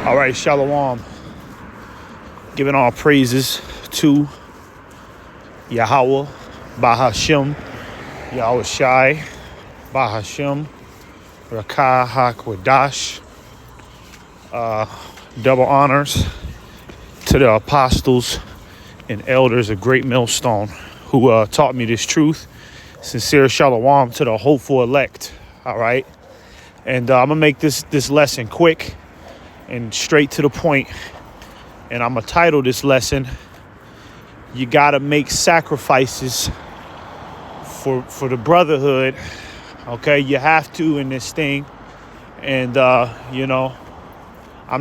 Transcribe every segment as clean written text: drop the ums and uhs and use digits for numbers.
All right, Shalom. Giving all praises to Yahweh, Bahashem, Yahweh Shai, Bahashem, Rakah HaKodash. Double honors to the apostles and elders of Great Millstone who taught me this truth. Sincere Shalom to the hopeful elect. All right. And I'm going to make this lesson quick and straight to the point. And I'm going to title this lesson, You Gotta Make Sacrifices for the Brotherhood. Okay, you have to in this thing. And, I'm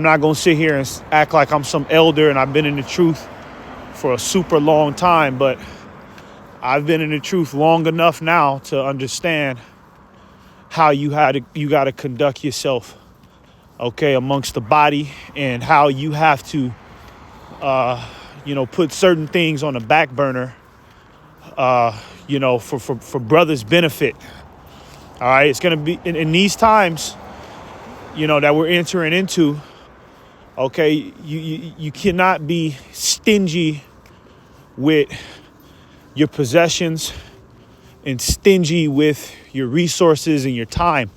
not going to sit here and act like I'm some elder and I've been in the truth for a super long time. But I've been in the truth long enough now to understand how you got to conduct yourself, okay, amongst the body, and how you have to, put certain things on the back burner, for brothers' benefit. All right, it's going to be in these times, that we're entering into. Okay, you cannot be stingy with your possessions and stingy with your resources and your time.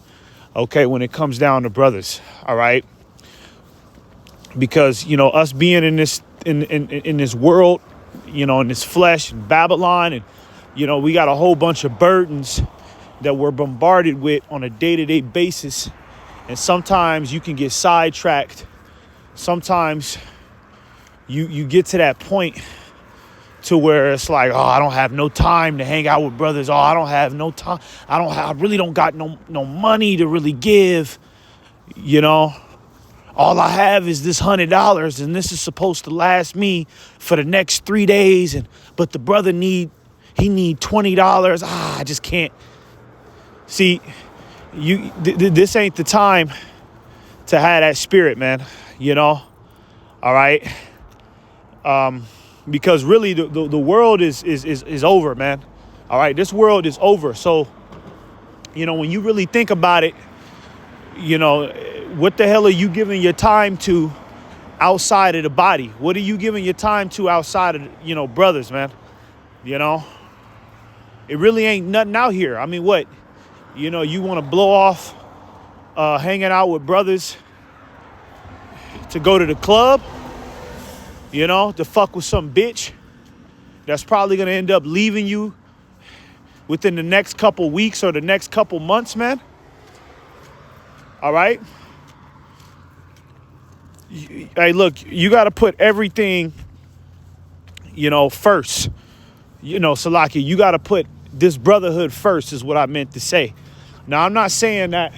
Okay, when it comes down to brothers, all right, because us being in this in this world, in this flesh, in Babylon, and we got a whole bunch of burdens that we're bombarded with on a day-to-day basis, and sometimes you can get sidetracked. Sometimes you get to that point to where it's like, oh, I don't have no time to hang out with brothers. Oh, I don't have no time. I really don't got no money to really give. All I have is this $100, and this is supposed to last me for the next 3 days. But the brother need $20. I just can't. See, this ain't the time to have that spirit, man. All right. Because really the world is over, man. All right. This world is over. So, when you really think about it, what the hell are you giving your time to outside of the body? What are you giving your time to outside of, brothers, man? It really ain't nothing out here. I mean, what? You want to blow off hanging out with brothers to go to the club, to fuck with some bitch that's probably going to end up leaving you within the next couple weeks or the next couple months, man. All right. Hey, look, you got to put everything, first. Salaki, you got to put this brotherhood first is what I meant to say. Now, I'm not saying that,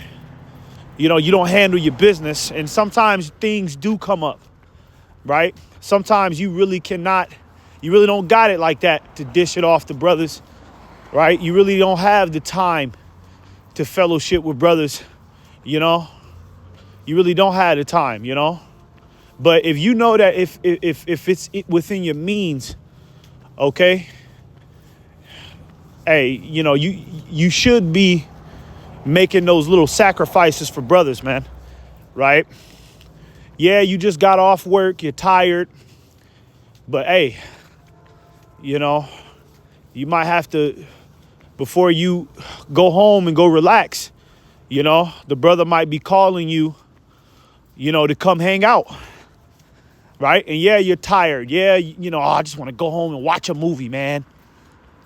you don't handle your business, and sometimes things do come up, right? Sometimes you really don't got it like that to dish it off to brothers, right? You really don't have the time to fellowship with brothers, You really don't have the time, But if you know that if it's within your means, okay, hey, you should be making those little sacrifices for brothers, man, right? Yeah, you just got off work, you're tired, but hey, you might have to, before you go home and go relax, the brother might be calling you, to come hang out, right? And yeah, you're tired. Yeah, I just want to go home and watch a movie, man.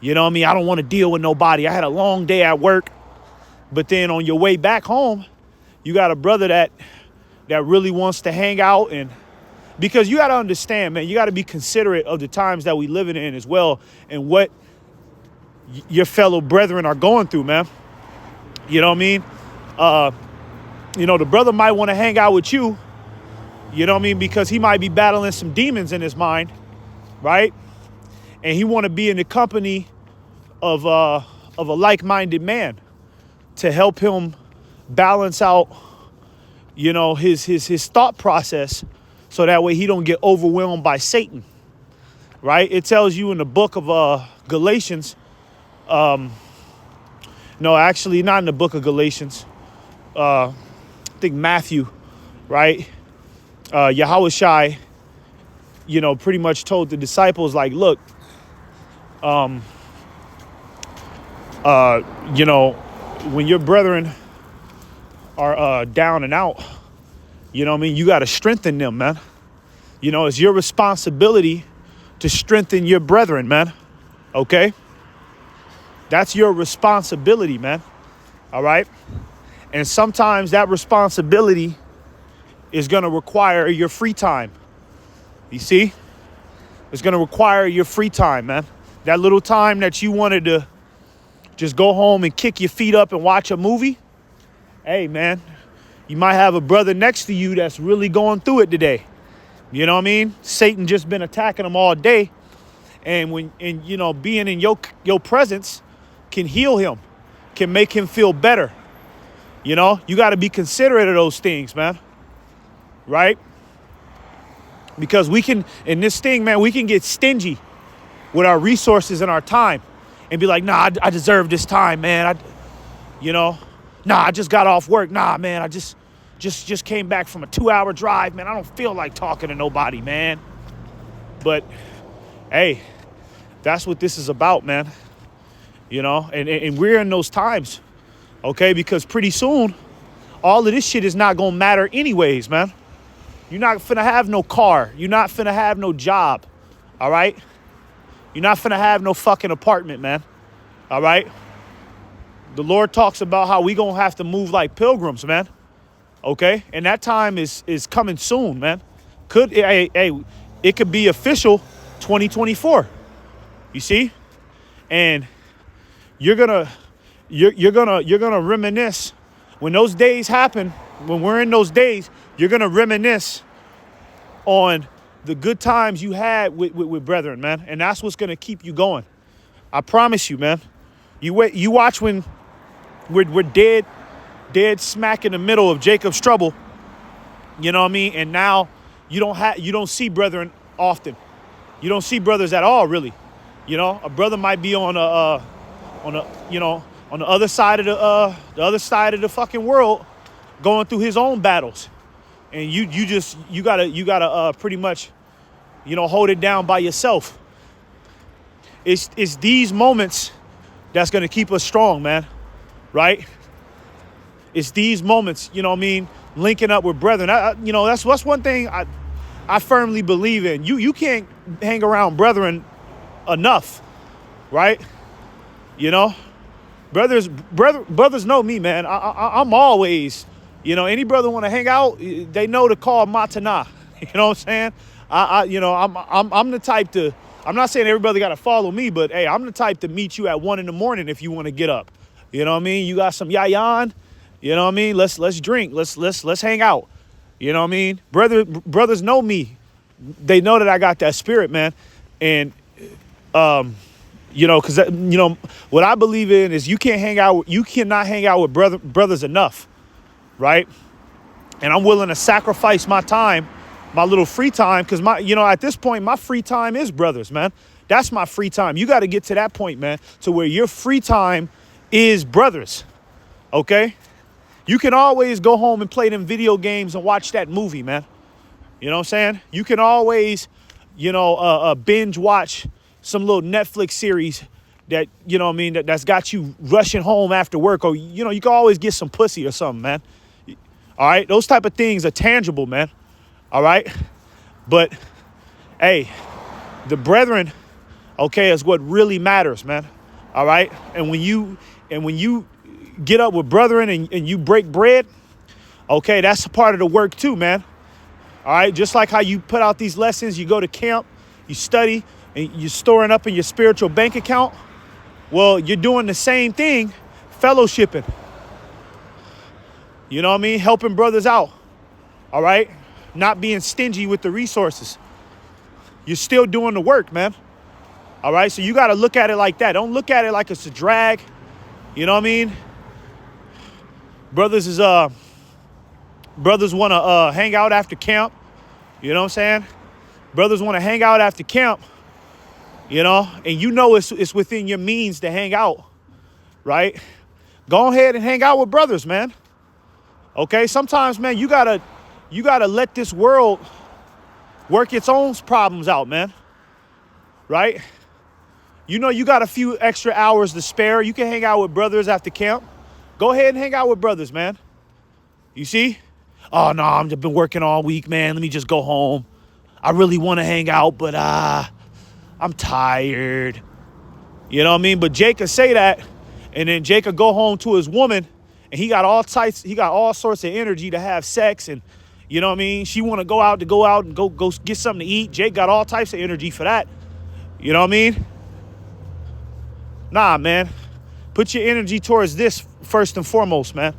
You know what I mean? I don't want to deal with nobody. I had a long day at work. But then on your way back home, you got a brother that really wants to hang out. And because you got to understand, man, you got to be considerate of the times that we living in as well and what your fellow brethren are going through, man. You know what I mean? The brother might want to hang out with you, because he might be battling some demons in his mind, right? And he want to be in the company of a like-minded man to help him balance out, his thought process, so that way he don't get overwhelmed by Satan, right? It tells you in the book of Galatians, no, actually not in the book of Galatians, I think Matthew, right? Yahushua, pretty much told the disciples, like, look, when your brethren are down and out, you got to strengthen them, man. It's your responsibility to strengthen your brethren, man. Okay? That's your responsibility, man. All right? And sometimes that responsibility is going to require your free time. You see? It's going to require your free time, man. That little time that you wanted to just go home and kick your feet up and watch a movie. Hey, man, you might have a brother next to you that's really going through it today. You know what I mean? Satan just been attacking them all day. And being in your presence can heal him, can make him feel better. You got to be considerate of those things, man. Right? Because in this thing, man, we can get stingy with our resources and our time and be like, nah, I deserve this time, man. I just got off work. Nah, man, I just came back from a 2-hour drive, man. I don't feel like talking to nobody, man. But hey, that's what this is about, man. And we're in those times, okay? Because pretty soon, all of this shit is not gonna matter anyways, man. You're not finna have no car. You're not finna have no job, all right? You're not finna have no fucking apartment, man, all right? The Lord talks about how we gonna have to move like pilgrims, man, okay? And that time is coming soon, man. It could be official 2024, you see? And you're gonna reminisce when those days happen. When we're in those days, you're gonna reminisce on the good times you had with brethren, man. And that's what's gonna keep you going. I promise you, man. You watch when we're dead smack in the middle of Jacob's trouble. You know what I mean? And now you don't see brethren often. You don't see brothers at all, really. A brother might be on the other side of the fucking world, going through his own battles, and you gotta pretty much, hold it down by yourself. It's these moments that's gonna keep us strong, man. Right? It's these moments, linking up with brethren. That's one thing I firmly believe in. You can't hang around brethren enough, right? Brothers know me, man. I'm always, any brother want to hang out, they know to call Matana. You know what I'm saying? I'm the type to, I'm not saying everybody got to follow me, but hey, I'm the type to meet you at 1 a.m. if you want to get up. You know what I mean? You got some yayan, you know what I mean? Let's drink. Let's hang out. You know what I mean? Brothers know me. They know that I got that spirit, man. And because what I believe in is you cannot hang out with brothers enough, right? And I'm willing to sacrifice my time, my little free time, because at this point my free time is brothers, man. That's my free time. You got to get to that point, man, to where your free time is brothers. Okay? You can always go home and play them video games and watch that movie, man. You know what I'm saying? You can always, binge watch some little Netflix series that, that's got you rushing home after work. Or, you can always get some pussy or something, man. All right? Those type of things are tangible, man. All right? But, hey, the brethren, okay, is what really matters, man. All right? And when you get up with brethren and you break bread, okay, that's a part of the work too, man. All right? Just like how you put out these lessons, you go to camp, you study, and you're storing up in your spiritual bank account. Well, you're doing the same thing, fellowshipping. You know what I mean? Helping brothers out. All right? Not being stingy with the resources. You're still doing the work, man. All right? So you got to look at it like that. Don't look at it like it's a drag. You know what I mean? Brothers want to hang out after camp. You know what I'm saying? Brothers want to hang out after camp. And it's within your means to hang out, right? Go ahead and hang out with brothers, man. Okay, sometimes, man, you gotta you got to let this world work its own problems out, man. Right? You know you got a few extra hours to spare. You can hang out with brothers after camp. Go ahead and hang out with brothers, man. You see? Oh, no, I've been working all week, man. Let me just go home. I really want to hang out, but I'm tired. You know what I mean? But Jake could say that, and then Jake could go home to his woman, and he got all sorts of energy to have sex, and you know what I mean? She want to go out and go get something to eat. Jake got all types of energy for that. You know what I mean? Nah, man. Put your energy towards this first and foremost, man.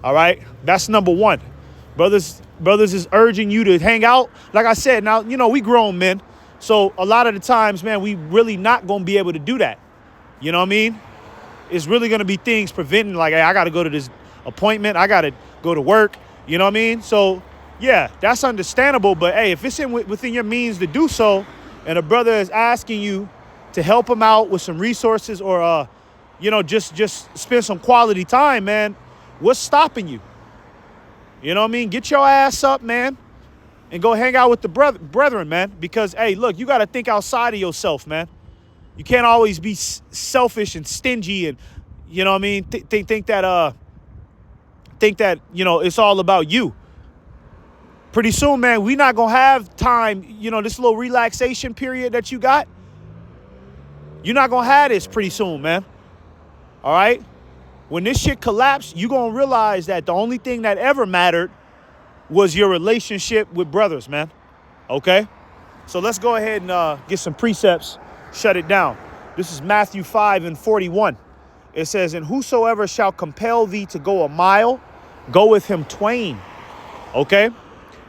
All right? That's number one. Brothers is urging you to hang out. Like I said, now, you know, we grown men. So a lot of the times, man, we really not going to be able to do that. You know what I mean? It's really going to be things preventing, like, hey, I got to go to this appointment. I got to go to work. You know what I mean? So, yeah, that's understandable. But, hey, if it's within your means to do so, and a brother is asking you to help him out with some resources or, you know, just spend some quality time, man, what's stopping you? You know what I mean? Get your ass up, man, and go hang out with the brethren, man. Because, hey, look, you got to think outside of yourself, man. You can't always be selfish and stingy and, you know what I mean, think that, you know, it's all about you. Pretty soon, man, we not going to have time, you know, this little relaxation period that you got. You're not going to have this pretty soon, man. All right? When this shit collapsed, you're going to realize that the only thing that ever mattered was your relationship with brothers, man. Okay? So let's go ahead and get some precepts, shut it down. This is Matthew 5:41. It says, and whosoever shall compel thee to go a mile, go with him twain. Okay?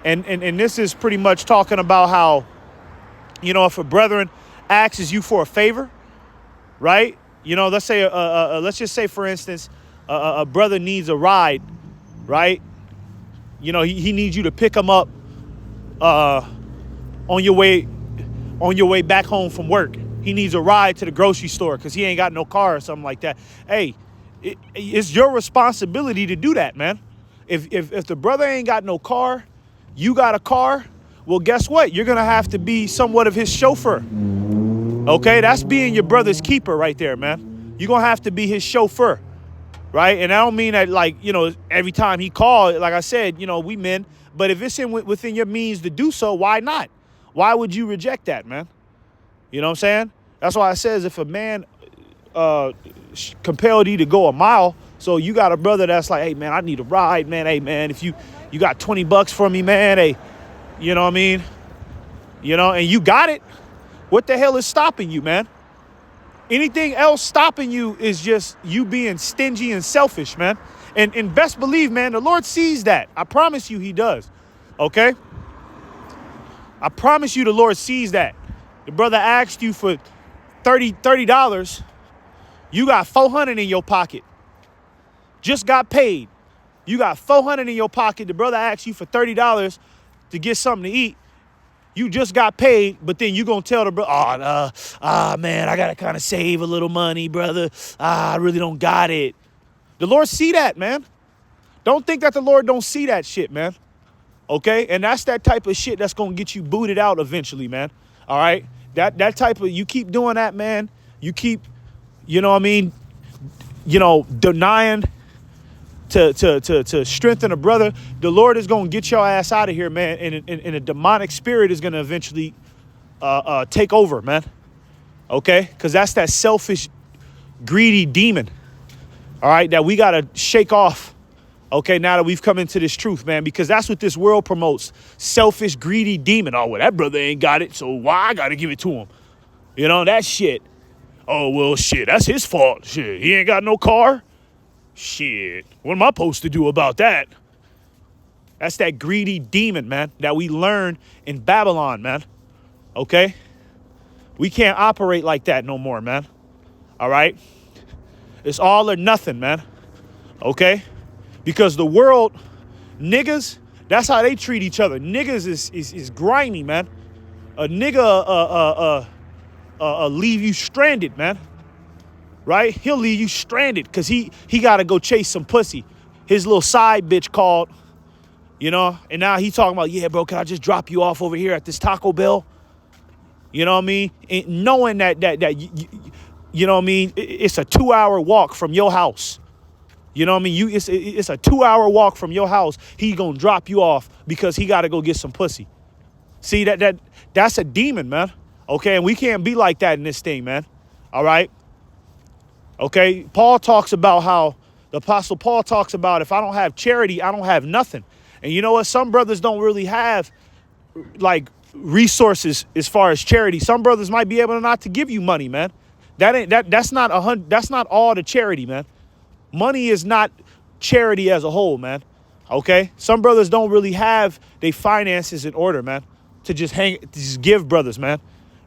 And this is pretty much talking about how, you know, if a brethren asks you for a favor, right? You know, let's say, let's just say, for instance, a brother needs a ride, right? You know, he needs you to pick him up on your way back home from work. He needs a ride to the grocery store because he ain't got no car or something like that. Hey, it's your responsibility to do that, man. If the brother ain't got no car, you got a car, well, guess what? You're going to have to be somewhat of his chauffeur. Okay, that's being your brother's keeper right there, man. You're going to have to be his chauffeur, right? And I don't mean that, like, you know, every time he called, like I said, you know, we men. But if it's within your means to do so, why not? Why would you reject that, man? You know what I'm saying? That's why I says if a man compelled you to go a mile, so you got a brother that's like, hey, man, I need a ride, man. Hey, man, if you got $20 for me, man, hey, you know what I mean? You know, and you got it. What the hell is stopping you, man? Anything else stopping you is just you being stingy and selfish, man. And best believe, man, the Lord sees that. I promise you he does. Okay? I promise you the Lord sees that. The brother asked you for $30. You got $400 in your pocket. Just got paid. You got $400 in your pocket. The brother asked you for $30 to get something to eat. You just got paid, but then you going to tell the brother, man, I got to kind of save a little money, brother. I really don't got it. The Lord see that, man. Don't think that the Lord don't see that shit, man. Okay? And that's that type of shit that's going to get you booted out eventually, man. All right? That type of, you keep doing that, man. You keep, you know what I mean, you know, denying to strengthen a brother. The Lord is going to get your ass out of here, man. And a demonic spirit is going to eventually take over, man. Okay? Because that's that selfish, greedy demon. All right? That we got to shake off. Okay? Now that we've come into this truth, man. Because that's what this world promotes. Selfish, greedy demon. Oh, well, that brother ain't got it, so why I got to give it to him? You know, that shit. Oh, well, shit, that's his fault. Shit, he ain't got no car. Shit, what am I supposed to do about that? That's that greedy demon, man, that we learned in Babylon, man. Okay? We can't operate like that no more, man. All right? It's all or nothing, man. Okay? Because the world, niggas, that's how they treat each other. Niggas is grimy, man. A nigga leave you stranded, man. Right? He'll leave you stranded because he got to go chase some pussy. His little side bitch called, You know, and now he talking about, yeah, bro, can I just drop you off over here at this Taco Bell? You know what I mean? And knowing that you know what I mean, it's a 2-hour walk from your house. You know what I mean? It's a 2-hour walk from your house. He gonna drop you off because he got to go get some pussy. See, that's a demon, man. Okay, and we can't be like that in this thing, man. All right. Okay, Paul talks about how the Apostle Paul talks about, if I don't have charity, I don't have nothing. And you know what? Some brothers don't really have like resources as far as charity. Some brothers might be able not to give you money, man. That's not all the charity, man. Money is not charity as a whole, man. Okay? Some brothers don't really have their finances in order, man, to just give brothers, man.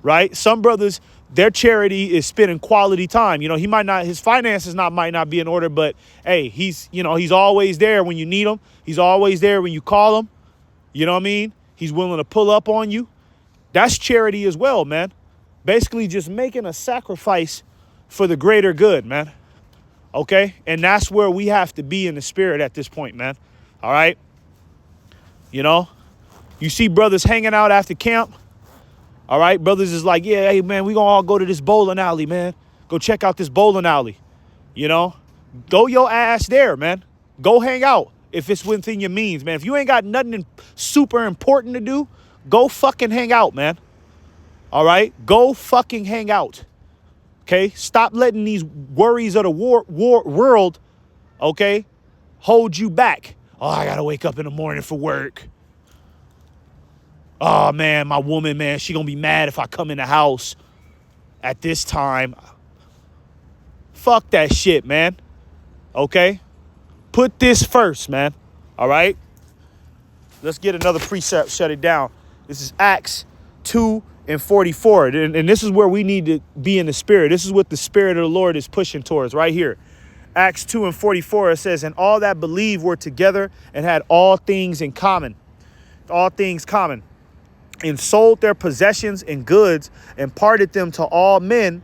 Right? Some brothers, their charity is spending quality time. You know, his finances might not be in order, but hey, he's always there when you need him. He's always there when you call him. You know what I mean? He's willing to pull up on you. That's charity as well, man. Basically just making a sacrifice for the greater good, man. Okay? And that's where we have to be in the spirit at this point, man. All right? You know? You see brothers hanging out after camp. All right? Brothers is like, yeah, hey, man, we gonna all go to this bowling alley, man. Go check out this bowling alley. You know? Go your ass there, man. Go hang out if it's within your means, man. If you ain't got nothing super important to do, go fucking hang out, man. All right? Go fucking hang out. Okay? Stop letting these worries of the world, okay, hold you back. Oh, I got to wake up in the morning for work. Oh, man, my woman, man, she going to be mad if I come in the house at this time. Fuck that shit, man. Okay? Put this first, man. All right? Let's get another precept, shut it down. This is Acts 2:44. And this is where we need to be in the spirit. This is what the spirit of the Lord is pushing towards right here. Acts 2:44, it says, and all that believed were together and had all things in common. All things common. And sold their possessions and goods and parted them to all men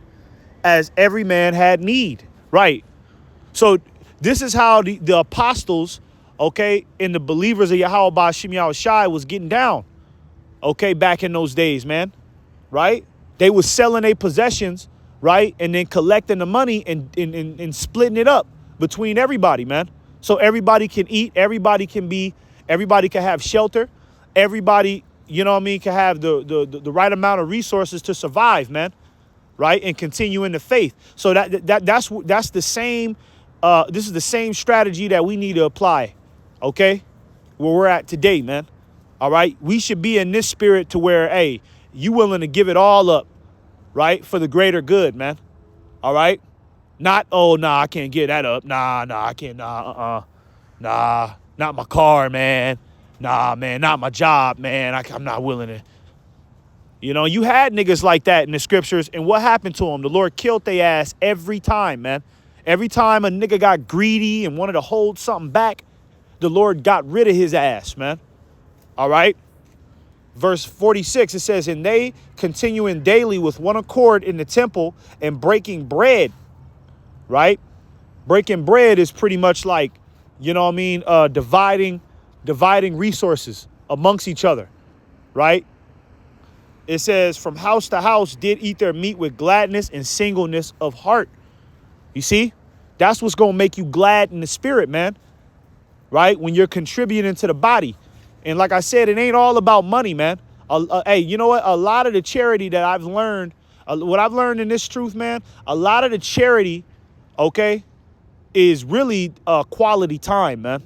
as every man had need. Right. So this is how the apostles, okay, and the believers of Yahweh Ba'ashim Yahushai was getting down. Okay, back in those days, man. Right? They was selling their possessions, right? And then collecting the money and splitting it up between everybody, man. So everybody can eat, everybody can have shelter, everybody, you know what I mean, can have the right amount of resources to survive, man. Right? And continue in the faith. So that's the same, this is the same strategy that we need to apply, okay? Where we're at today, man. All right? We should be in this spirit to where, hey, you willing to give it all up, right? For the greater good, man. All right? Not, oh, nah, I can't give that up. Nah, I can't, nah, not my car, man. Nah, man, not my job, man. I'm not willing to. You know, you had niggas like that in the scriptures, and what happened to them? The Lord killed their ass every time, man. Every time a nigga got greedy and wanted to hold something back, the Lord got rid of his ass, man. All right? Verse 46, it says, and they continuing daily with one accord in the temple and breaking bread, right? Breaking bread is pretty much like, you know what I mean, dividing resources amongst each other, right? It says, from house to house did eat their meat with gladness and singleness of heart. You see? That's what's going to make you glad in the spirit, man. Right? When you're contributing to the body. And like I said, it ain't all about money, man. Hey, you know what? A lot of the charity that I've learned, what I've learned in this truth, man, a lot of the charity, okay, is really quality time, man.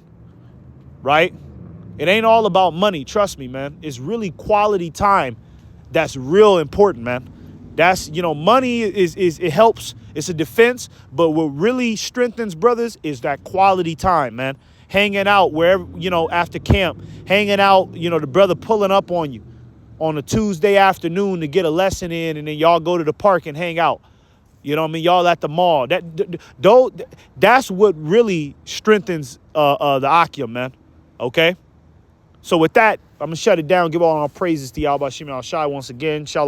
Right? It ain't all about money. Trust me, man. It's really quality time. That's real important, man. That's, you know, money is it helps. It's a defense. But what really strengthens brothers is that quality time, man. Hanging out wherever, you know, after camp. Hanging out, you know, the brother pulling up on you on a Tuesday afternoon to get a lesson in. And then y'all go to the park and hang out. You know what I mean? Y'all at the mall. That's what really strengthens the Akim, man. Okay? So with that, I'm going to shut it down. Give all our praises to Yahweh Ba'ashim Yahushai once again. Shalom.